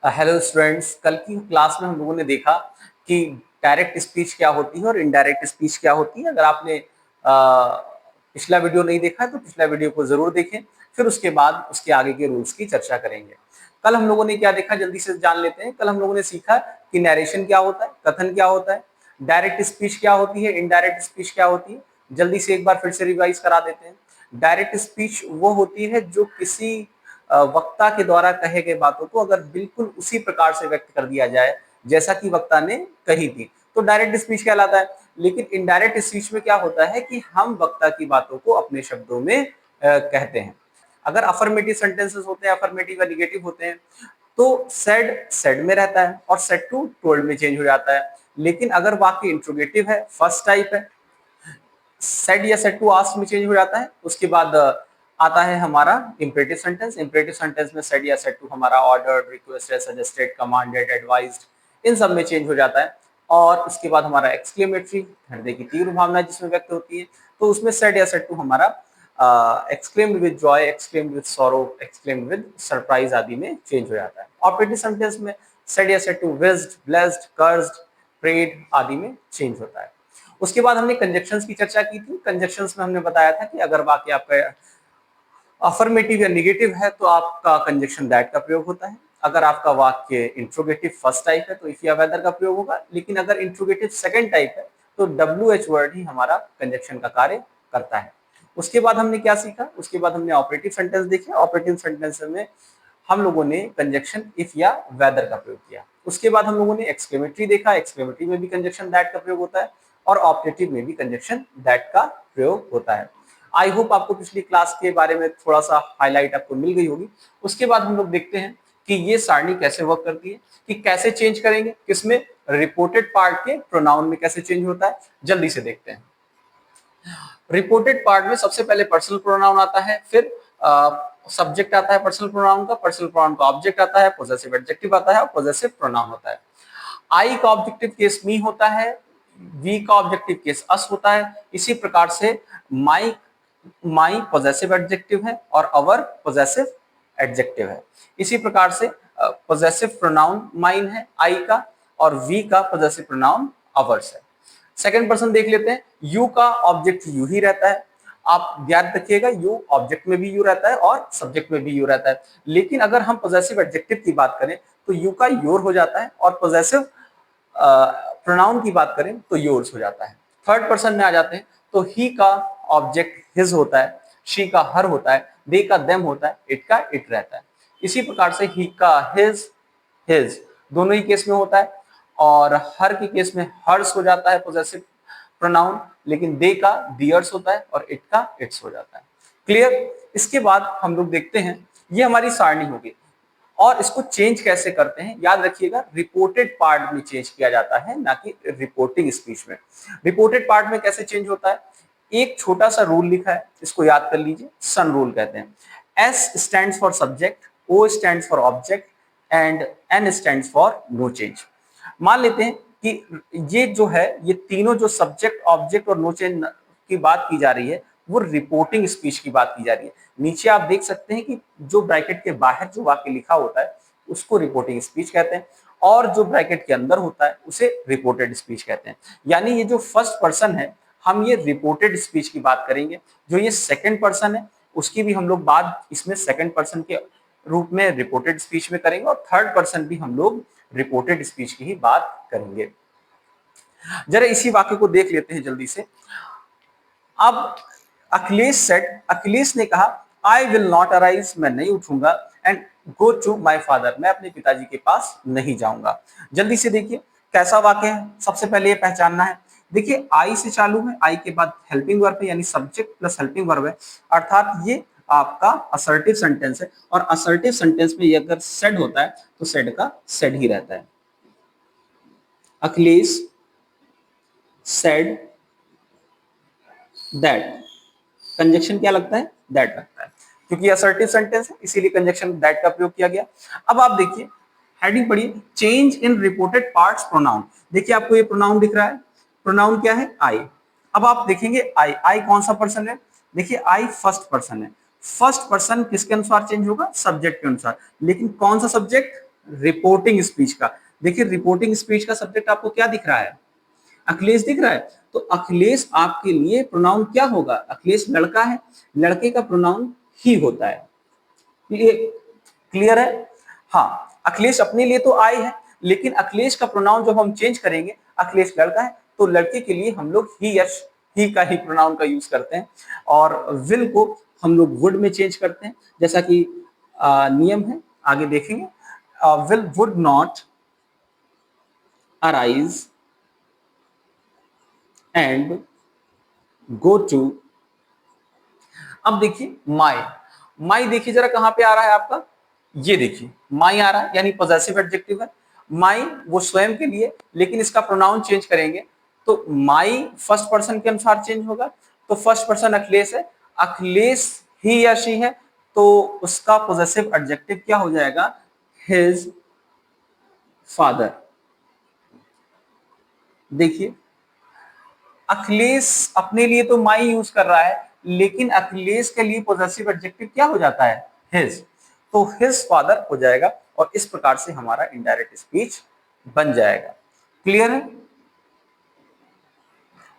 Hello students, कल की class में हम लोगों ने देखा कि डायरेक्ट स्पीच क्या होती है और इनडायरेक्ट स्पीच क्या होती है। अगर आपने पिछला वीडियो नहीं देखा है तो पिछला वीडियो को जरूर देखें, फिर उसके बाद उसके आगे के रूल्स की चर्चा करेंगे। कल हम लोगों ने क्या देखा, जल्दी से जान लेते हैं। कल हम लोगों ने सीखा कि नैरेशन क्या होता है, कथन क्या होता है, डायरेक्ट स्पीच क्या होती है, इनडायरेक्ट स्पीच क्या होती है। जल्दी से एक बार फिर से रिवाइज करा देते हैं। डायरेक्ट स्पीच वो होती है जो किसी वक्ता के द्वारा कहे गए बातों को अगर बिल्कुल उसी प्रकार से व्यक्त कर दिया जाए जैसा कि वक्ता ने कही थी, तो डायरेक्ट स्पीच कहलाता है। लेकिन इनडायरेक्ट स्पीच में क्या होता है कि हम वक्ता की बातों को अपने शब्दों में कहते हैं। अगर अफर्मेटिव सेंटेंसेस होते हैं, अफर्मेटिव या निगेटिव होते हैं, तो सेड सेड में रहता है और सेड टू टोल्ड में चेंज हो जाता है। लेकिन अगर वाक्य इंट्रोगेटिव है, फर्स्ट टाइप है, सेड या सेड टू आस्क्ड में चेंज हो जाता है। उसके बाद आता है हमारा इंपरेटिव सेंटेंस। इंपरेटिव सेंटेंस में सेड या सेड टू हमारा ordered, requested, suggested, commanded, advised इन सब में चेंज हो जाता है। और उसके बाद हमारा एक्सक्लेमेटरी, हृदय की तीव्र भावना जिसमें व्यक्त होती है, तो उसमें सेड या सेड टू हमारा exclaimed with joy, exclaimed with sorrow, exclaimed with surprise आदि में चेंज हो जाता है। ऑपरेटिव सेंटेंस में सेड या said to wished, blessed, cursed, prayed आदि में चेंज होता है। उसके बाद हमने कंजक्शंस की चर्चा की थी। कंजक्शंस में हमने बताया था कि अगर वाक्य आपका अफर्मेटिव या निगेटिव है तो आपका कंजक्शन दैट का प्रयोग होता है। अगर आपका वाक्य इंट्रोगेटिव फर्स्ट टाइप है तो इफ या वेदर का प्रयोग होगा। लेकिन अगर इंट्रोगेटिव सेकंड टाइप है तो डब्ल्यू एच वर्ड ही हमारा कंजक्शन का कार्य करता है। उसके बाद हमने क्या सीखा, उसके बाद हमने ऑपरेटिव सेंटेंस देखे। ऑपरेटिव सेंटेंस में हम लोगों ने कंजक्शन इफ या वेदर का प्रयोग किया। उसके बाद हम लोगों ने एक्सक्लेमेटरी देखा। एक्सक्लेमेटरी में भी कंजक्शन दैट का प्रयोग होता है और ऑपरेटिव में भी कंजक्शन दैट का प्रयोग होता है। आई होप आपको पिछली क्लास के बारे में थोड़ा सा हाईलाइट आपको मिल गई होगी। उसके बाद हम लोग देखते हैं कि ये सारणी कैसे वर्क करती है, कि कैसे चेंज करेंगे, किसमें, रिपोर्टेड पार्ट के प्रोनाउन में कैसे चेंज होता है। जल्दी से देखते हैं। रिपोर्टेड पार्ट में सबसे पहले पर्सनल प्रोनाउन आता है, फिर सब्जेक्ट आता है पर्सनल प्रोनाउन का, पर्सनल प्रोनाउन का ऑब्जेक्ट आता है, पोजेसिव एडजेक्टिव आता है और पोजेसिव प्रोनाउन होता है। आई का ऑब्जेक्टिव केस मी होता है, वी का ऑब्जेक्टिव केस अस होता है। इसी प्रकार से माई माई पॉजेसिव एडजेक्टिव है और अवर पॉजेसिव एडजेक्टिव है। इसी प्रकार से पॉजेसिव प्रोनाउन माइन है आई का और वी का पॉजेसिव प्रोनाउन अवर्स है। सेकंड पर्सन देख लेते हैं। यू का ऑब्जेक्ट यू ही रहता है। आप याद रखिएगा, यू ऑब्जेक्ट में भी यू रहता है और सब्जेक्ट में भी यू रहता है। लेकिन अगर हम पॉजेसिव एडजेक्टिव की बात करें तो यू का योर हो जाता है और पॉजेसिव प्रोनाउन की बात करें तो योर्स हो जाता है। थर्ड पर्सन में आ जाते हैं तो ही का ऑब्जेक्ट हिज होता है, शी का हर होता है, दे का देम होता है, इट का इट रहता है। इसी प्रकार से ही का हिज दोनों ही केस में होता है और हर के केस में हर्स हो जाता है पॉजेसिव प्रोनाउन, लेकिन दे का दियर्स होता है और इट का इट्स हो जाता है। क्लियर। इसके बाद हम लोग देखते हैं, ये हमारी सारणी होगी और इसको चेंज कैसे करते हैं। याद रखिएगा, रिपोर्टेड पार्ट में चेंज किया जाता है, ना कि रिपोर्टिंग स्पीच में। रिपोर्टेड पार्ट में कैसे चेंज होता है, एक छोटा सा रूल लिखा है, इसको याद कर लीजिए। सन रूल कहते हैं। S stands for subject, O stands for object and N stands for no change. मान लेते हैं कि ये जो है, ये तीनों जो सब्जेक्ट, ऑब्जेक्ट और नो चेंज की बात की जा रही है वो रिपोर्टिंग स्पीच की बात की जा रही है। नीचे आप देख सकते हैं कि जो ब्रैकेट के बाहर जो वाक्य लिखा होता है उसको रिपोर्टिंग स्पीच कहते हैं और जो ब्रैकेट के अंदर होता है उसे रिपोर्टेड स्पीच कहते हैं। यानी ये जो फर्स्ट पर्सन है, हम ये रिपोर्टेड स्पीच की बात करेंगे। जो ये सेकंड पर्सन है उसकी भी हम लोग बात इसमें सेकंड पर्सन के रूप में रिपोर्टेड स्पीच में करेंगे और थर्ड पर्सन भी हम लोग रिपोर्टेड स्पीच की ही बात करेंगे। जरा इसी वाक्य को देख लेते हैं जल्दी से। अब अखिलेश सेड, अखिलेश ने कहा, आई विल नॉट अराइज, मैं नहीं उठूंगा, and go to my father, मैं अपने पिताजी के पास नहीं जाऊंगा। जल्दी से देखिए कैसा वाक्य है, सबसे पहले ये पहचानना है। देखिए आई से चालू है, आई के बाद हेल्पिंग वर्ब है, यानी सब्जेक्ट प्लस हेल्पिंग वर्ब है, अर्थात ये आपका असर्टिव सेंटेंस है। और असर्टिव सेंटेंस में ये अगर सेड होता है तो सेड का सेड ही रहता है। अखिलेश सेड दैट, कंजक्शन क्या लगता है, दैट लगता है, क्योंकि असर्टिव सेंटेंस है इसीलिए कंजक्शन दैट का प्रयोग किया गया। अब आप देखिए, हेडिंग पढ़िए, change in reported parts pronoun. देखिए आपको ये प्रोनाउन दिख रहा है, प्रोनाउन क्या है, आई। अब आप देखेंगे आई, आई कौन सा पर्सन है, देखिए आई फर्स्ट पर्सन है। फर्स्ट पर्सन किसके अनुसार चेंज होगा, सब्जेक्ट के अनुसार। लेकिन कौन सा सब्जेक्ट, रिपोर्टिंग स्पीच का। देखिए रिपोर्टिंग स्पीच का सब्जेक्ट आपको क्या दिख रहा है, अखिलेश दिख रहा है। तो अखिलेश आपके लिए प्रोनाउन क्या होगा, अखिलेश लड़का है, लड़के का प्रोनाउन ही होता है। ये क्लियर है। हाँ, अखिलेश अपने लिए तो आई है, लेकिन अखिलेश का प्रोनाउन जब हम चेंज करेंगे, अखिलेश लड़का है तो लड़के के लिए हम लोग ही यश ही का ही प्रोनाउन का यूज करते हैं, और विल को हम लोग वुड में चेंज करते हैं, जैसा कि नियम है, आगे देखेंगे। Will would not arise and go to. अब देखिए माई, माई देखिए जरा कहां पे आ रहा है आपका, ये देखिए माई आ रहा है, यानी पॉजेसिव एडजेक्टिव है। माई वो स्वयं के लिए, लेकिन इसका प्रोनाउन चेंज करेंगे तो माई फर्स्ट पर्सन के अनुसार चेंज होगा। तो फर्स्ट पर्सन अखिलेश है, अखिलेश ही या शी है, तो उसका पॉजेसिव एडजेक्टिव क्या हो जाएगा, हिज फादर। देखिए अखिलेश अपने लिए तो माई यूज कर रहा है, लेकिन अखिलेश के लिए पॉजेसिव एडजेक्टिव क्या हो जाता है, हिज, तो हिज फादर हो जाएगा, और इस प्रकार से हमारा इनडायरेक्ट स्पीच बन जाएगा। क्लियर है।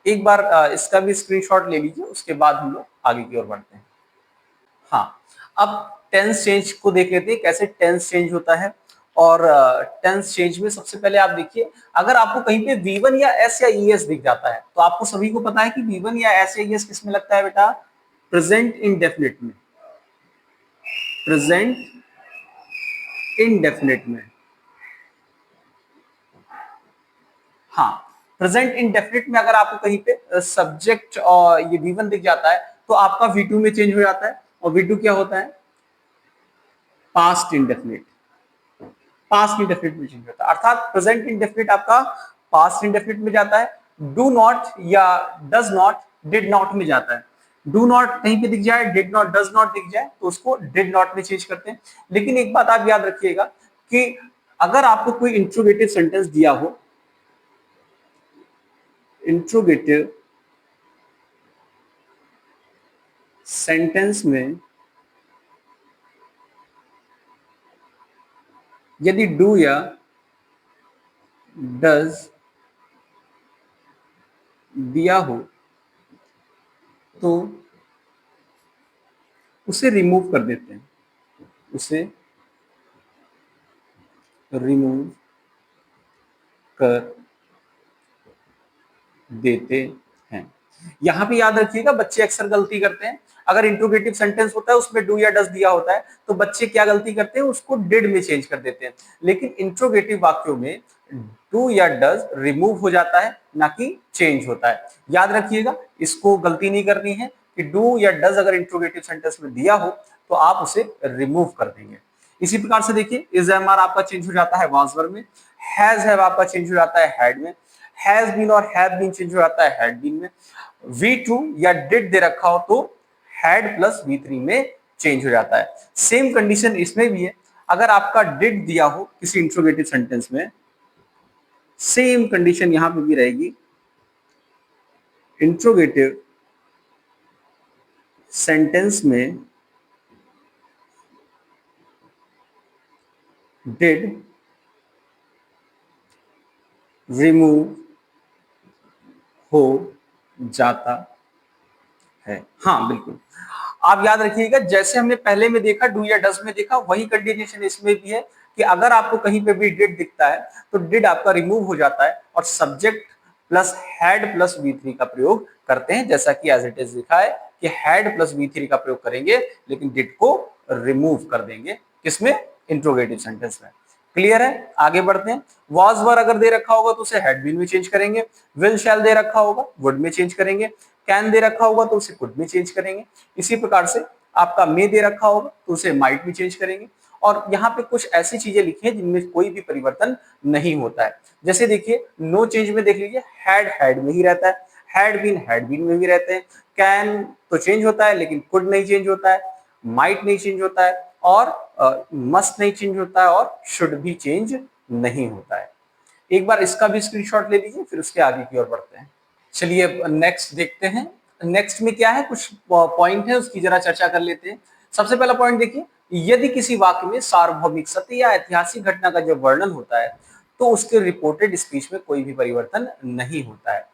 एक बार इसका भी स्क्रीनशॉट ले लीजिए, उसके बाद हम लोग आगे की ओर बढ़ते हैं। हाँ, अब टेंस चेंज को देख लेते हैं, कैसे टेंस चेंज होता है। और टेंस चेंज में सबसे पहले आप देखिए, अगर आपको कहीं पे V1 या S या ES दिख जाता है, तो आपको सभी को पता है कि V1 या S या ES किस में लगता है बेटा, प्रेजेंट इंडेफिनिट में, प्रेजेंट इंडेफिनिट में। हाँ, प्रेजेंट इंडेफिनिट में अगर आपको कहीं पे सब्जेक्ट और ये V1 दिख जाता है, तो आपका V2 में चेंज हो जाता है, और V2 क्या होता है, पास्ट इंडेफिनिट, पास्ट इंडेफिनिट में चेंज होता है, अर्थात प्रेजेंट इंडेफिनिट आपका पास्ट इंडेफिनिट में जाता है, डू नॉट या डज नॉट डिड नॉट में जाता है। डू नॉट कहीं पे दिख जाए, डिड नॉट डज नॉट दिख जाए, तो उसको डिड नॉट में चेंज करते हैं। लेकिन एक बात आप याद रखिएगा कि अगर आपको कोई इंट्रोगेटिव सेंटेंस दिया हो, इंट्रोगेटिव सेंटेंस में यदि डू या डज दिया हो, तो उसे रिमूव कर देते हैं, उसे रिमूव कर देते हैं। यहां पे याद रखिएगा, बच्चे अक्सर गलती करते हैं, अगर इंट्रोगेटिव सेंटेंस होता है उसमें डू या डज दिया होता है, तो बच्चे क्या गलती करते हैं, उसको डिड में चेंज कर देते हैं। लेकिन इंट्रोगेटिव वाक्यों में डू या डज रिमूव हो जाता है, ना कि चेंज होता है। याद रखिएगा, इसको गलती नहीं करनी है कि डू या डज अगर इंट्रोगेटिव सेंटेंस में दिया हो तो आप उसे रिमूव कर देंगे। इसी प्रकार से देखिए, इज एम आर आपका चेंज हो जाता है वाज वर्ब में, हैज हैव आपका चेंज हो जाता है हैड में, हैज बीन और हैव बीन चेंज हो जाता है हैड बीन में। V2 या डिड दे रखा हो तो हैड प्लस V3 में चेंज हो जाता है। सेम कंडीशन इसमें भी है, अगर आपका डिड दिया हो किसी इंट्रोगेटिव सेंटेंस में, सेम कंडीशन यहां पे भी रहेगी। इंट्रोगेटिव सेंटेंस में डिड रिमूव हो जाता है। हाँ बिल्कुल, आप याद रखिएगा, जैसे हमने पहले में देखा डू या डज में देखा, वही कंडीशन इसमें भी है कि अगर आपको कहीं पे भी डिड दिखता है तो डिड आपका रिमूव हो जाता है, और subject plus had plus V3 का प्रयोग करते हैं, जैसा कि एज इट इज लिखा है कि हैड प्लस V3 का प्रयोग करेंगे, लेकिन डिड को रिमूव कर देंगे, किसमें, इंट्रोगेटिव सेंटेंस में। क्लियर है, आगे बढ़ते हैं। वॉज वर अगर दे रखा होगा तो उसे हैड बीन में चेंज करेंगे, विल शैल दे रखा होगा वुड में चेंज करेंगे, कैन दे रखा होगा तो उसे कुड में चेंज करेंगे। इसी प्रकार से आपका मे दे रखा होगा तो उसे माइट में चेंज करेंगे। और यहाँ पे कुछ ऐसी चीजें लिखी हैं जिनमें कोई भी परिवर्तन नहीं होता है, जैसे देखिए नो चेंज में देख लीजिए, हैड में ही रहता है, हैड बीन में भी रहते हैं, कैन तो चेंज होता है लेकिन कुड नहीं चेंज होता है, माइट नहीं चेंज होता है, और मस्ट नहीं चेंज होता है, और शुड भी चेंज नहीं होता है। एक बार इसका भी स्क्रीनशॉट ले लीजिए, फिर उसके आगे की ओर बढ़ते हैं। चलिए नेक्स्ट देखते हैं। नेक्स्ट में क्या है, कुछ पॉइंट है उसकी जरा चर्चा कर लेते हैं। सबसे पहला पॉइंट देखिए, यदि किसी वाक्य में सार्वभौमिक सत्य या ऐतिहासिक घटना का जब वर्णन होता है तो उसके रिपोर्टेड स्पीच में कोई भी परिवर्तन नहीं होता है।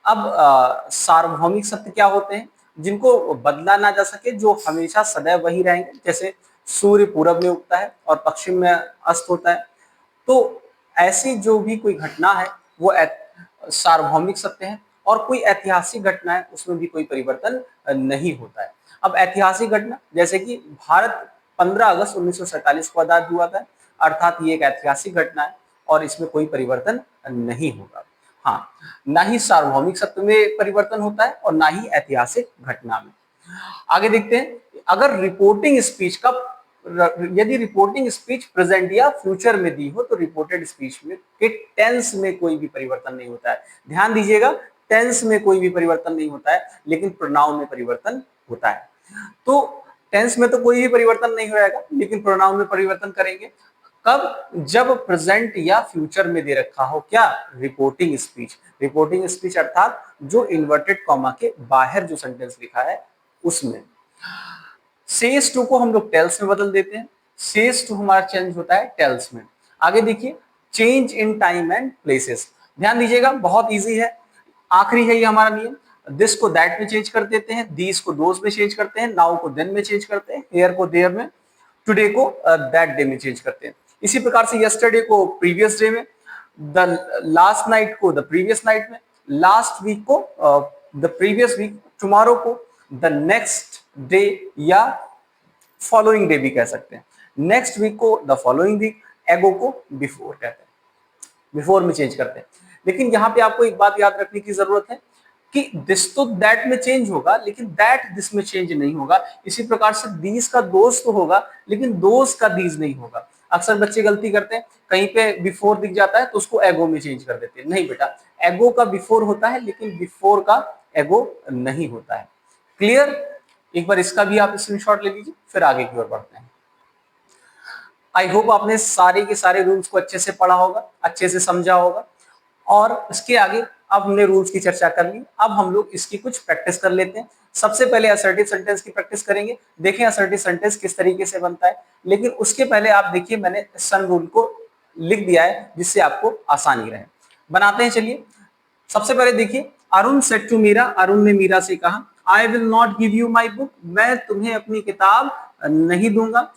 अब सार्वभौमिक सत्य क्या होते हैं? जिनको बदला ना जा सके, जो हमेशा सदैव वही रहेंगे, जैसे सूर्य पूरब में उगता है और पश्चिम में अस्त होता है। तो ऐसी जो भी कोई घटना है वो सार्वभौमिक सत्य है, और कोई ऐतिहासिक घटना है उसमें भी कोई परिवर्तन नहीं होता है। अब ऐतिहासिक घटना जैसे कि भारत 15 अगस्त 1947 को आजाद हुआ था, अर्थात ये एक ऐतिहासिक घटना है और इसमें कोई परिवर्तन नहीं होगा। हाँ, ना ही सार्वभौमिक सत्य में परिवर्तन होता है और ना ही ऐतिहासिक घटना में। आगे देखते हैं, अगर रिपोर्टिंग स्पीच का यदि रिपोर्टिंग स्पीच प्रेजेंट या फ्यूचर में दी हो तो रिपोर्टेड स्पीच में के टेंस में कोई भी परिवर्तन नहीं होता है। ध्यान दीजिएगा, टेंस में कोई भी परिवर्तन नहीं होता है, लेकिन प्रोनाउन में परिवर्तन होता है। तो टेंस में तो कोई भी परिवर्तन नहीं होगा, लेकिन प्रोनाउन में परिवर्तन करेंगे। कब? जब प्रेजेंट या फ्यूचर में दे रखा हो क्या? Reporting speech. रिपोर्टिंग स्पीच अर्थात जो इन्वर्टेड कॉमा के बाहर जो सेंटेंस लिखा है उसमें। सेज टू को हम लोग टेल्स में बदल देते हैं, सेज टू हमारा चेंज होता है टेल्स में। आगे देखिए, change in time and places. ध्यान दीजिएगा, बहुत इजी है, आखिरी है ये हमारा नियम। दिस को दैट में चेंज कर देते हैं, दीस को दोस में चेंज करते हैं, नाउ को देन में चेंज करते हैं, हेयर को देयर में, टुडे को दैट डे में चेंज करते हैं। इसी प्रकार से यस्टरडे को प्रीवियस डे में, द लास्ट नाइट को द प्रीवियस नाइट में, लास्ट वीक को द प्रीवियस वीक, टुमारो को द नेक्स्ट डे या फॉलोइंग डे भी कह सकते हैं, नेक्स्ट वीक को द फॉलोइंग वीक, एगो को बिफोर कहते हैं, बिफोर में चेंज करते हैं। लेकिन यहाँ पे आपको एक बात याद रखने की जरूरत है कि दिस तो दैट में चेंज होगा, लेकिन दैट दिस में चेंज नहीं होगा। इसी प्रकार से दीस का दोस्त तो होगा, लेकिन दोस का दीज नहीं होगा। अक्सर बच्चे गलती करते हैं, कहीं पे बिफोर दिख जाता है तो उसको एगो में चेंज कर देते हैं। नहीं बेटा, एगो का बिफोर होता है, लेकिन बिफोर का एगो नहीं होता है। क्लियर? एक बार इसका भी आप स्क्रीनशॉट ले लीजिए, फिर आगे की ओर बढ़ते हैं। आई होप आपने सारे के सारे रूल्स को अच्छे से पढ़ा होगा, अच्छे से समझा होगा, और इसके आगे अब हमने रूल्स की चर्चा कर ली। अब हम लोग इसकी कुछ प्रैक्टिस कर लेते हैं। सबसे पहले असर्टिव सेंटेंस की प्रैक्टिस करेंगे, देखें असर्टिव सेंटेंस किस तरीके से बनता है। लेकिन उसके पहले आप देखिए, मैंने सन रूल को लिख दिया है जिससे आपको आसानी रहे। बनाते हैं, चलिए। सबसे पहले देखिए, अरुण सेड टू मीरा, अरुण ने मीरा से कहा, I will not give you my book, मैं तुम्हें अपनी किताब नहीं दूंगा।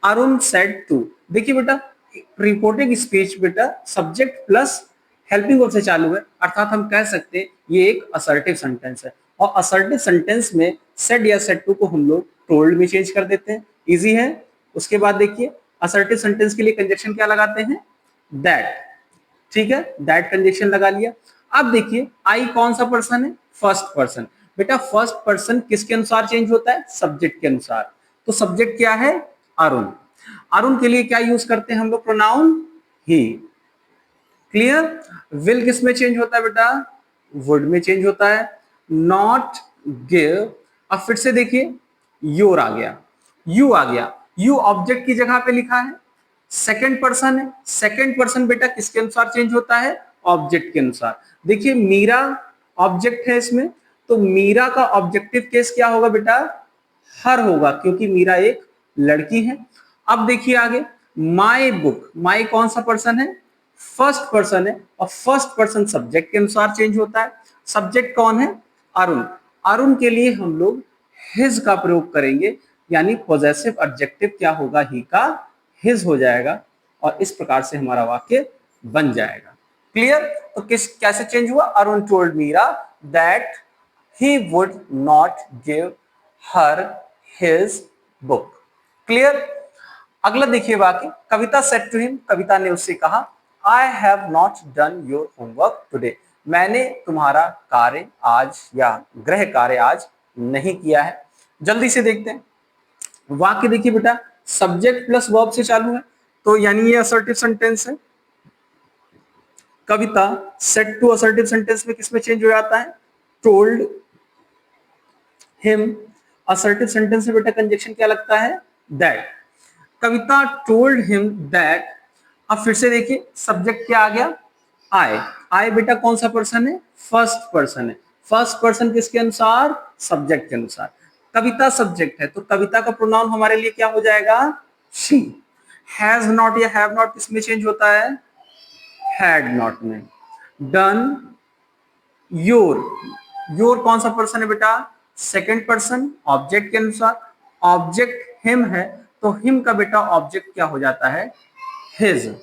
अरुण सेड टू, देखिए बेटा, रिपोर्टिंग स्पीच बेटा सब्जेक्ट प्लस हेल्पिंग वर्ब से चालू है, अर्थात हम कह सकते हैं ये एक असर्टिव सेंटेंस है। और असर्टिव सेंटेंस में सेड या सेड टू को हम लोग टोल्ड में चेंज कर देते हैं, इजी है। उसके बाद देखिए, असर्टिव सेंटेंस के लिए कंजक्शन क्या लगाते हैं? दैट। ठीक है, दैट कंजक्शन लगा लिया। अब देखिए, आई कौन सा पर्सन है? First person. बेटा फर्स्ट पर्सन किसके अनुसार चेंज होता है? सब्जेक्ट के अनुसार। तो सब्जेक्ट क्या है? अरुण। अरुण के लिए क्या यूज करते हैं हम लोग? Pronoun he. क्लियर? विल किस में चेंज होता है बेटा? वुड में चेंज होता है। नॉट गिव, अब फिर से देखिए, योर आ गया, यू आ गया, यू ऑब्जेक्ट की जगह पे लिखा है, सेकंड पर्सन है। सेकंड पर्सन बेटा किसके अनुसार चेंज होता है? ऑब्जेक्ट के अनुसार। देखिए, मीरा ऑब्जेक्ट है इसमें, तो मीरा का ऑब्जेक्टिव केस क्या होगा बेटा? हर होगा, क्योंकि मीरा एक लड़की है। अब देखिए आगे, माई बुक, माई कौन सा पर्सन है? फर्स्ट पर्सन है, और फर्स्ट पर्सन सब्जेक्ट के अनुसार चेंज होता है। सब्जेक्ट कौन है? अरुण। अरुण के लिए हम लोग हिज का प्रयोग करेंगे, यानी पॉजेसिव एडजेक्टिव क्या होगा? ही का हिज हो जाएगा, और इस प्रकार से हमारा वाक्य बन जाएगा। क्लियर? तो कैसे चेंज हुआ? Arun told Meera that he would not give her his book. Clear? अगला देखिए वाक्य, Kavita said to him, Kavita ने उससे कहा, I have not done your homework today, मैंने तुम्हारा कार्य आज या गृह कार्य आज नहीं किया है। जल्दी से देखते हैं वाक्य। देखिए बेटा, सब्जेक्ट प्लस वर्ब से चालू है, तो यानी ये असर्टिव सेंटेंस है। कविता सेड टू असर्टिव सेंटेंस में किसमें चेंज हो जाता है? Told him. असर्टिव सेंटेंस में बेटा कंजक्शन क्या लगता है? That. Kavita told him that. अब फिर से देखिए, सब्जेक्ट क्या आ गया? आई। आई बेटा कौन सा पर्सन है? फर्स्ट पर्सन है। फर्स्ट पर्सन किसके अनुसार? सब्जेक्ट के अनुसार। कविता सब्जेक्ट है तो कविता का प्रोनाउन हमारे लिए क्या हो जाएगा, शी। हैज नॉट या हैव नॉट किसमें चेंज होता है, हैड नॉट में। डन, योर, योर कौन सा पर्सन है बेटा, सेकंड पर्सन ऑब्जेक्ट के अनुसार। ऑब्जेक्ट हिम है तो हिम का बेटा ऑब्जेक्ट क्या हो जाता है, हिज।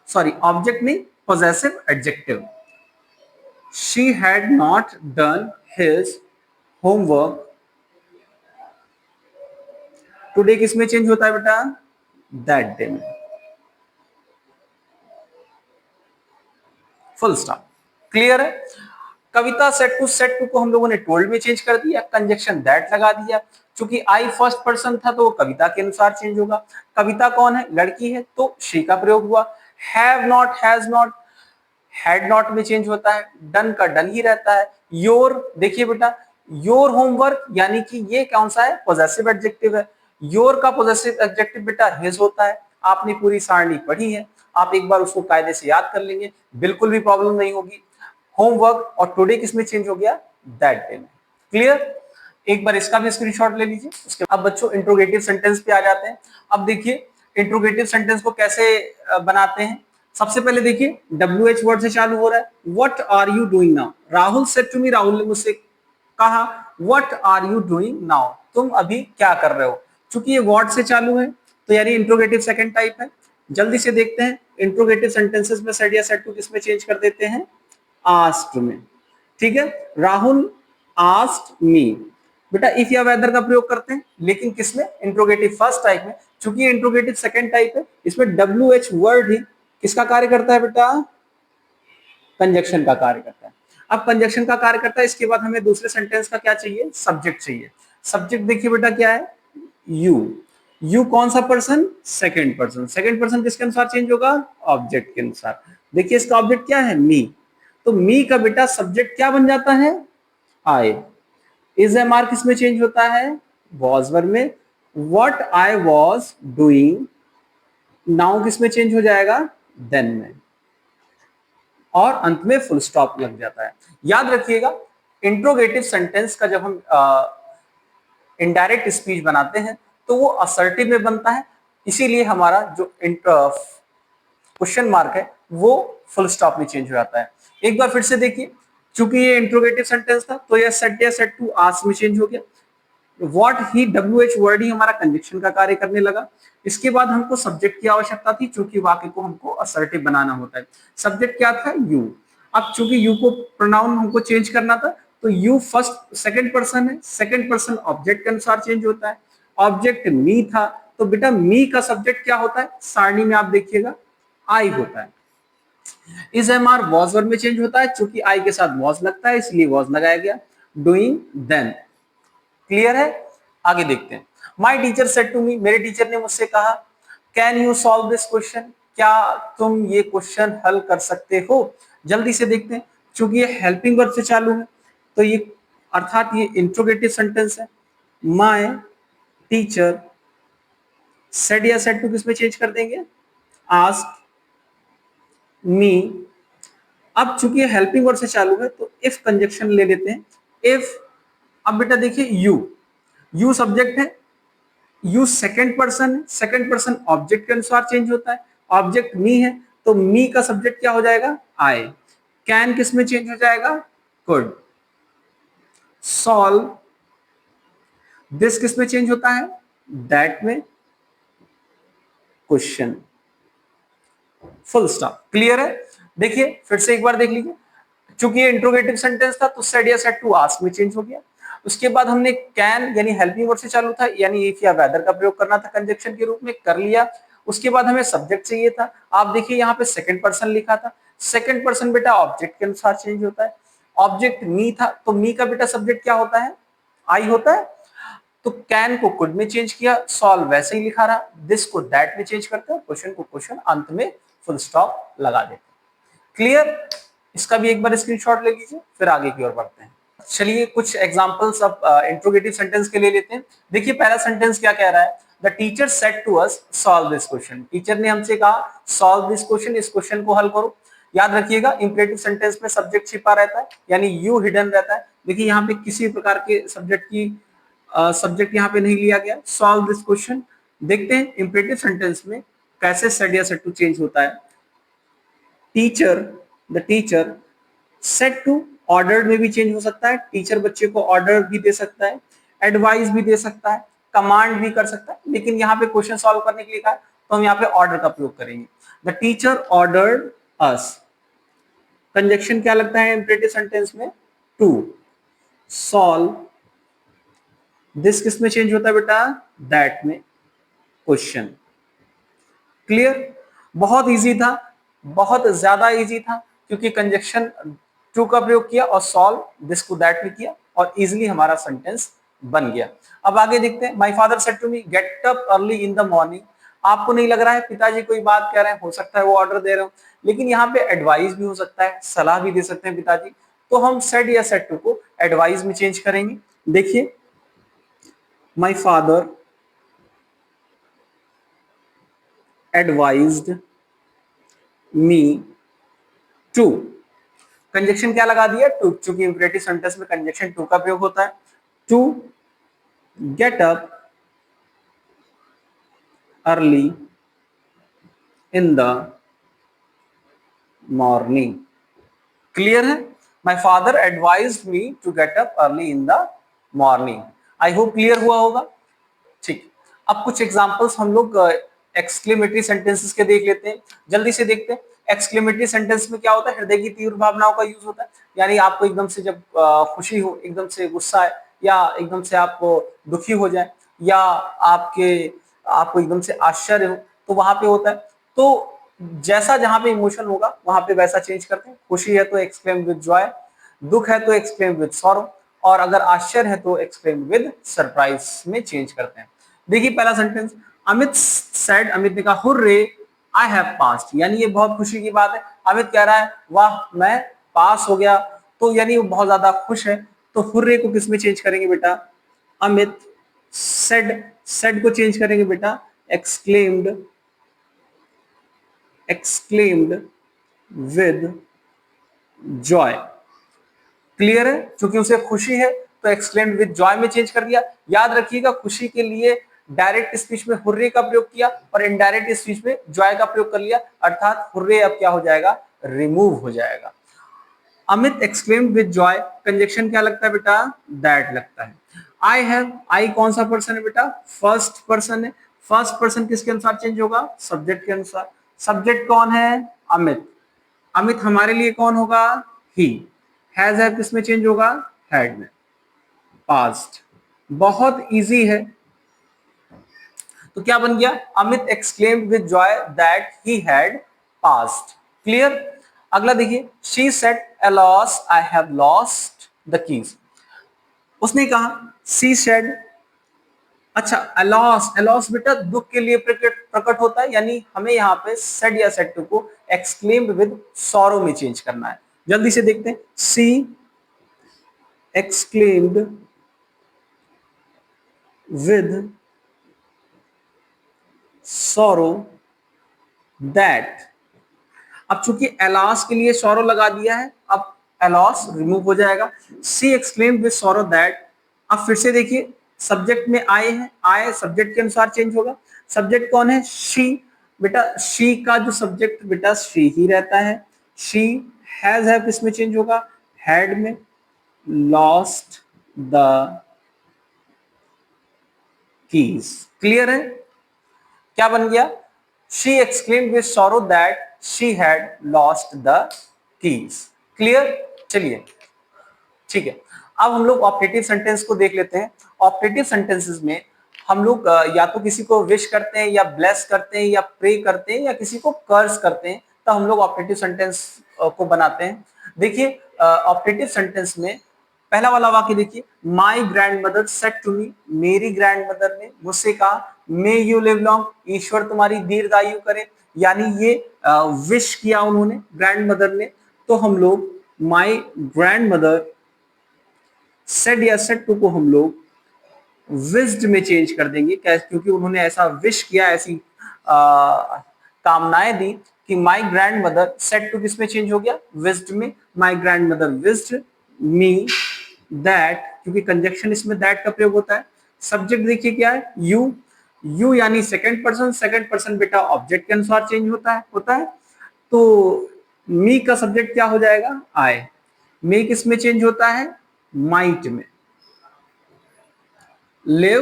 सॉरी ऑब्जेक्ट नहीं, possessive adjective. She had not done his homework today किसमें चेंज होता है बेटा, दैट डे में। Full stop. क्लियर है। कविता सेट टू को हम लोगों ने टोल्ड में चेंज कर दिया, कंजक्शन दैट लगा दिया। चूंकि आई फर्स्ट पर्सन था तो वो कविता के अनुसार चेंज होगा। कविता कौन है, लड़की है तो शी का प्रयोग हुआ। Have not, has not, had not में चेंज होता है, डन का डन ही रहता है। योर, देखिए बेटा योर होमवर्क यानी कि ये कौन सा है, पॉजेसिव एडजेक्टिव है। योर का पॉजेसिव एडजेक्टिव बेटा हिज होता है। आपने पूरी सारणी पढ़ी है, आप एक बार उसको कायदे से याद कर लेंगे, बिल्कुल भी प्रॉब्लम नहीं होगी। होमवर्क और टुडे किसमें चेंज हो गया, दैट डे में। क्लियर। एक बार इसका भी स्क्रीनशॉट ले लीजिए। उसके अब बच्चों इंट्रोगेटिव सेंटेंस पे आ जाते हैं। अब देखिए इंट्रोगेटिव सेंटेंस को कैसे बनाते हैं। सबसे पहले देखिए WH वर्ड से चालू हो रहा है। What are you doing now, Rahul said to me, Rahul ने मुझसे कहा what are you doing now, तुम अभी क्या कर रहे हो। चूंकि ये वर्ड से चालू है तो यानी इंट्रोगेटिव सेकंड टाइप है। जल्दी से देखते हैं इंट्रोगेटिव सेंटेंसेस में सेड या सेड टू किसमें चेंज कर देते हैं, आस्क्ड में। ठीक है, राहुल आस्क्ड मी। बेटा इफ या वेदर का प्रयोग करते हैं लेकिन किसमें, इंट्रोगेटिव फर्स्ट टाइप में। चूंकि इंट्रोगेटिव सेकंड टाइप है इसमें WH वर्ड ही किसका कार्य करता है बेटा, कंजक्शन का कार्य करता है। अब कंजक्शन का कार्य करता है, इसके बाद हमें दूसरे सेंटेंस का क्या चाहिए, सब्जेक्ट चाहिए। सब्जेक्ट देखिए बेटा क्या है, यू। यू कौन सा person, second person. Second person किसके अनुसार चेंज होगा, ऑब्जेक्ट के अनुसार। देखिए इसका ऑब्जेक्ट क्या है, मी। तो मी का बेटा सब्जेक्ट क्या बन जाता है, आई। इज एम आर किसमें चेंज होता है, वॉज वर्ब में। What I was doing, now किसमें चेंज हो जाएगा, देन में। और अंत में फुल स्टॉप लग जाता है। याद रखिएगा इंट्रोगेटिव सेंटेंस का जब हम इनडायरेक्ट स्पीच बनाते हैं तो वो असर्टिव में बनता है, इसीलिए हमारा जो क्वेश्चन मार्क है वो फुल स्टॉप में चेंज हो जाता है। एक बार फिर से देखिए, चूंकि ये इंट्रोगेटिव सेंटेंस था तो ये सेड या सेड टू आस्क में चेंज हो गया। व्हाट ही, WH वर्ड ही हमारा कंजक्शन का कार्य करने लगा। इसके बाद हमको सब्जेक्ट की आवश्यकता थी, चूंकि वाक्य को हमको असर्टिव बनाना होता है। सब्जेक्ट क्या था, यू। अब चूंकि यू को प्रोनाउन हमको चेंज करना था तो यू फर्स्ट सेकंड पर्सन है, सेकंड पर्सन ऑब्जेक्ट के अनुसार चेंज होता है। ऑब्जेक्ट मी था तो बेटा मी का सब्जेक्ट क्या होता है, सारणी में आप देखिएगा आई होता है। Is am are was verb में चेंज होता है, चूंकि आई के साथ वॉज लगता है इसलिए वॉज लगाया गया। Doing, then. क्लियर है। आगे देखते हैं। My teacher said to me, मेरे टीचर ने मुझसे कहा can you solve this question, क्या तुम ये क्वेश्चन हल कर सकते हो। जल्दी से देखते हैं, चूंकि ये हेल्पिंग वर्ब से चालू है तो ये अर्थात ये इंट्रोगेटिव सेंटेंस है। माई टीचर सेड या सेड टू किसमें चेंज कर देंगे, आस्क मी। अब चूंकि हेल्पिंग वर्ब से चालू है तो इफ कंजक्शन ले लेते हैं। इफ, अब बेटा देखिए यू सब्जेक्ट है, यू सेकंड पर्सन है, सेकंड पर्सन ऑब्जेक्ट के अनुसार चेंज होता है। ऑब्जेक्ट मी है तो मी का सब्जेक्ट क्या हो जाएगा, आई। कैन किस में चेंज हो जाएगा, कुड। सॉल्व, दिस किस में चेंज होता है, दैट में। Question, full stop. क्लियर है। देखिए फिर से एक बार देख लीजिए, चूंकि ये इंट्रोगेटिव सेंटेंस था तो सेड या सेड टू आस्क में चेंज हो गया। उसके बाद हमने कैन यानी हेल्पिंग वर्ब से चालू था यानी इफ या वेदर का प्रयोग करना था कंजक्शन के रूप में, कर लिया। उसके बाद हमें सब्जेक्ट चाहिए था, आप देखिए यहाँ पे सेकंड पर्सन लिखा था। सेकंड पर्सन बेटा ऑब्जेक्ट के अनुसार चेंज होता है। ऑब्जेक्ट मी था तो मी का बेटा सब्जेक्ट क्या होता है, आई होता है। तो कैन को कुड में चेंज किया, सॉल्व वैसे ही लिखा रहा, दिस को दैट में चेंज करते हैं, क्वेश्चन को क्वेश्चन, अंत में फुल स्टॉप लगा देते हैं। क्लियर। इसका भी एक बार स्क्रीनशॉट ले लीजिए, फिर आगे की ओर बढ़ते हैं। चलिए कुछ एग्जांपल्स अब इंट्रोगेटिव सेंटेंस के ले लेते हैं। देखिए पहला सेंटेंस क्या कह रहा है, the teacher said to us solve this question. Teacher ने हमसे कहा सॉल्व दिस क्वेश्चन, इस क्वेश्चन को हल करो। याद रखिएगा इंपरेटिव सेंटेंस में सब्जेक्ट छिपा रहता है, यानी यू हिडन रहता है। देखिए यहाँ पे किसी प्रकार के सब्जेक्ट यहाँ पे नहीं लिया गया। Solve this question. देखते हैं इंपरेटिव सेंटेंस में कैसे सेड या सेड टू चेंज होता है। Teacher, the teacher said to ordered में भी चेंज हो सकता है। टीचर बच्चे को ऑर्डर भी दे सकता है, एडवाइस भी दे सकता है, कमांड भी कर सकता है, लेकिन यहाँ पे क्वेश्चन सॉल्व करने के लिए कहा तो हम यहाँ पे ऑर्डर का प्रयोग करेंगे। The teacher ordered us. Conjunction क्या लगता है इंपरेटिव सेंटेंस में? टू। सॉल्व दिस किस में चेंज होता है बेटा? दैट में। Question clear? बहुत इजी था, बहुत ज्यादा इजी था, क्योंकि कंजक्शन टू का प्रयोग किया और सॉल्व दिस को दैट में किया और इजिली हमारा सेंटेंस बन गया। अब आगे देखते हैं। My father said to me get up early in the morning. आपको नहीं लग रहा है पिताजी कोई बात कह रहे हैं, हो सकता है वो ऑर्डर दे रहे हो, लेकिन यहाँ पे एडवाइस भी हो सकता है, सलाह भी दे सकते हैं पिताजी। तो हम सेड या सेड टू को एडवाइस में चेंज करेंगे। देखिए, my father advised me to. Conjunction क्या लगा दिया? टू, चूंकि इंपरेटिव सेंटेंस में कंजक्शन टू का प्रयोग होता है। To get up early in the morning. Clear है? My father advised me to get up early in the morning. I hope clear हुआ होगा। ठीक, अब कुछ एग्जांपल्स हम लोग एक्सक्लेमेटरी सेंटेंसेस के देख लेते हैं, जल्दी से देखते हैं। एक्सक्लेमेटरी सेंटेंस में क्या होता है? हृदय की तीव्र भावनाओं का यूज होता है, यानी आपको एकदम से जब खुशी हो, एकदम से गुस्सा है, या एकदम से आप दुखी हो जाए, या आपको एकदम से आश्चर्य हो, तो वहां पे होता है। तो जैसा जहां पे इमोशन होगा वहां पे वैसा चेंज करते हैं। खुशी है तो एक्सक्लेम विद जॉय, दुख है तो एक्सक्लेम विद सॉरो, और अगर आश्चर्य है तो एक्सक्लेम विद सरप्राइज में चेंज करते हैं। देखिए पहला सेंटेंस, अमित सेड, अमित ने कहा हुर्रे आई हैव पास्ड, यानी ये बहुत खुशी की बात है। अमित कह रहा है वाह मैं पास हो गया, तो यानी वो बहुत ज्यादा खुश है। तो हुर्रे को किस में चेंज करेंगे बेटा? अमित सेड को चेंज करेंगे बेटा एक्सक्लेम्ड विद जॉय। क्लियर है? क्योंकि उसे खुशी है तो एक्सक्लेम्ड विद जॉय में चेंज कर दिया। याद रखिएगा खुशी के लिए डायरेक्ट स्पीच में हुर्रे का प्रयोग किया और इनडायरेक्ट स्पीच में जॉय का प्रयोग कर लिया, अर्थात हुर्रे अब क्या हो जाएगा? रिमूव हो जाएगा। Amit exclaimed with Joy, conjunction क्या लगता है बेटा? दैट लगता है। आई हैव, आई कौन सा पर्सन है बेटा? फर्स्ट पर्सन है। फर्स्ट पर्सन किसके अनुसार चेंज होगा? सब्जेक्ट के अनुसार। सब्जेक्ट कौन है? अमित। अमित हमारे लिए कौन होगा? ही। हैज किस में चेंज होगा? हैड में। पास्ट। बहुत इजी है। तो क्या बन गया? Amit exclaimed with joy that he had passed. Clear? अगला देखिए, she said alas I have lost the keys. उसने कहा, शी सेड, अच्छा अलोस, अलोस बेटा दुख के लिए प्रकट होता है, यानी हमें यहाँ पे सेड या सेड टू को एक्सक्लेम्ड विद सॉरो में चेंज करना है। जल्दी से देखते हैं। सी exclaimed with sorrow that। अब चूंकि एलॉस के लिए सॉरो लगा दिया है, अब एलॉस रिमूव हो जाएगा। सी एक्सक्लेम्ड विद सॉरो दैट। अब फिर से देखिए, सब्जेक्ट में आए हैं, आए सब्जेक्ट के अनुसार चेंज होगा। सब्जेक्ट कौन है? शी। बेटा शी का जो सब्जेक्ट बेटा शी ही रहता है। शी हैज है किसमें चेंज होगा? हैड में। Lost the keys. क्लियर है? क्या बन गया? She exclaimed with sorrow that she had lost the keys. Clear? चलिए ठीक है, अब हम लोग ऑप्टेटिव सेंटेंस को देख लेते हैं। ऑप्टेटिव सेंटेंसेस में हम लोग या तो किसी को विश करते हैं, या ब्लेस करते हैं, या प्रे करते हैं, या किसी को कर्स करते हैं, तो हम लोग ऑप्टेटिव सेंटेंस को बनाते हैं। देखिए ऑप्टेटिव सेंटेंस में पहला वाला वाक्य देखिए, my grandmother said to me, मेरी ग्रैंड मदर ने मुझसे कहा, मे यू लिव लॉन्ग, ईश्वर तुम्हारी दीर्घायु करे, यानी ये विश किया उन्होंने, ग्रैंड मदर ने। तो हम लोग माई ग्रैंड मदर सेड या सेड टू को हम लोग विश्ड में चेंज कर देंगे, क्योंकि उन्होंने ऐसा विश किया, ऐसी कामनाएं दी कि my grandmother said to किस में चेंज हो गया, विज्ड में, my grandmother wished me that, क्योंकि कंजक्शन इसमें दैट का प्रयोग होता है। सब्जेक्ट देखिए क्या है, यू, यू यानी सेकंड पर्सन बेटा ऑब्जेक्ट के अनुसार चेंज होता है। तो मी का सब्जेक्ट क्या हो जाएगा, आई। मे किस में चेंज होता है, माइट में। लिव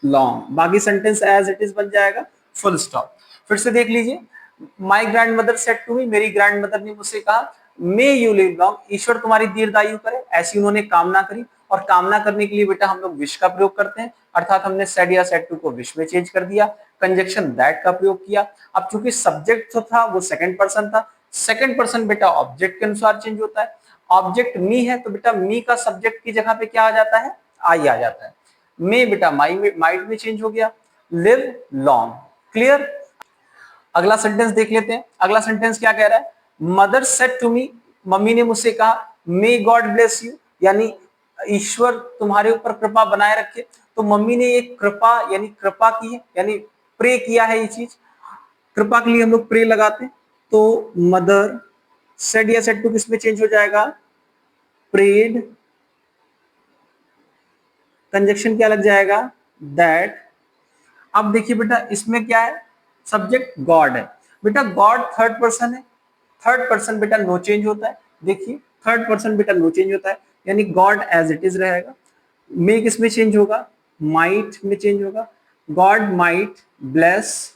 लॉन्ग, बाकी सेंटेंस एज इट इज बन जाएगा, फुल स्टॉप। फिर से देख लीजिए, my grandmother said to me, मेरी ग्रैंड मदर ने मुझसे कहा, मे यू लिव लॉन्ग, ईश्वर तुम्हारी दीर्घायु करे, ऐसी उन्होंने कामना करी। और कामना करने के लिए बेटा हम लोग विश का प्रयोग करते हैं, अर्थात हमने सेड या सेड टू को विश में चेंज कर दिया, कंजक्शन दैट का प्रयोग किया। अब चूंकि सब्जेक्ट जो था वो सेकंड पर्सन था, सेकंड पर्सन बेटा ऑब्जेक्ट के अनुसार चेंज होता है। ऑब्जेक्ट मी है तो बेटा मी का सब्जेक्ट की जगह पे क्या आ जाता है, आई आ जाता है। मे बेटा माइट में चेंज हो गया, लिव लॉन्ग। क्लियर। अगला सेंटेंस देख लेते हैं। अगला सेंटेंस क्या कह रहा है, mother said to me, mummy ने मुझसे कहा, मे गॉड ब्लेस यू, यानी ईश्वर तुम्हारे ऊपर कृपा बनाए रखे। तो मम्मी ने एक कृपा यानी कृपा की है, यानी प्रे किया है। ये चीज कृपा के लिए हम लोग प्रे लगाते हैं। तो मदर सेड या सेड टू किस में चेंज हो जाएगा, प्रेड, कंजक्शन क्या लग जाएगा, दैट। अब देखिए बेटा इसमें क्या है, सब्जेक्ट गॉड है, बेटा गॉड थर्ड पर्सन है, थर्ड पर्सन बेटा नो चेंज होता है। देखिए थर्ड पर्सन बेटा नो चेंज होता है, यानी गॉड एज इट इज रहेगा। मे किस में चेंज होगा, माइट में चेंज होगा, गॉड माइट ब्लेस।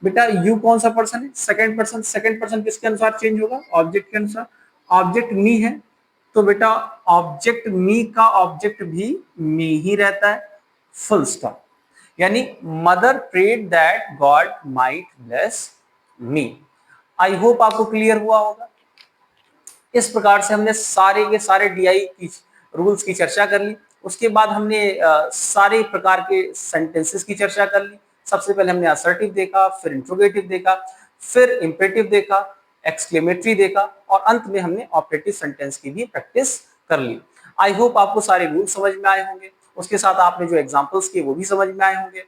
बेटा यू कौन सा पर्सन है, सेकंड पर्सन, सेकंड पर्सन किसके अनुसार चेंज होगा, ऑब्जेक्ट के अनुसार। ऑब्जेक्ट मी है तो बेटा ऑब्जेक्ट मी का ऑब्जेक्ट भी मी ही रहता है, फुल स्टॉप। यानी mother prayed that God might bless me. I hope आपको क्लियर हुआ होगा। इस प्रकार से हमने सारे के सारे डीआई की रूल्स की चर्चा कर ली। उसके बाद हमने सारे प्रकार के सेंटेंसेस की चर्चा कर ली। सबसे पहले हमने असर्टिव देखा, फिर इंट्रोगेटिव देखा, फिर इंपेरेटिव देखा, एक्सक्लेमेटरी देखा, और अंत में हमने ऑपरेटिव सेंटेंस की भी प्रैक्टिस कर ली। आई होप आपको सारे रूल समझ में आए होंगे, उसके साथ आपने जो एग्जांपल्स किए वो भी समझ में आए होंगे।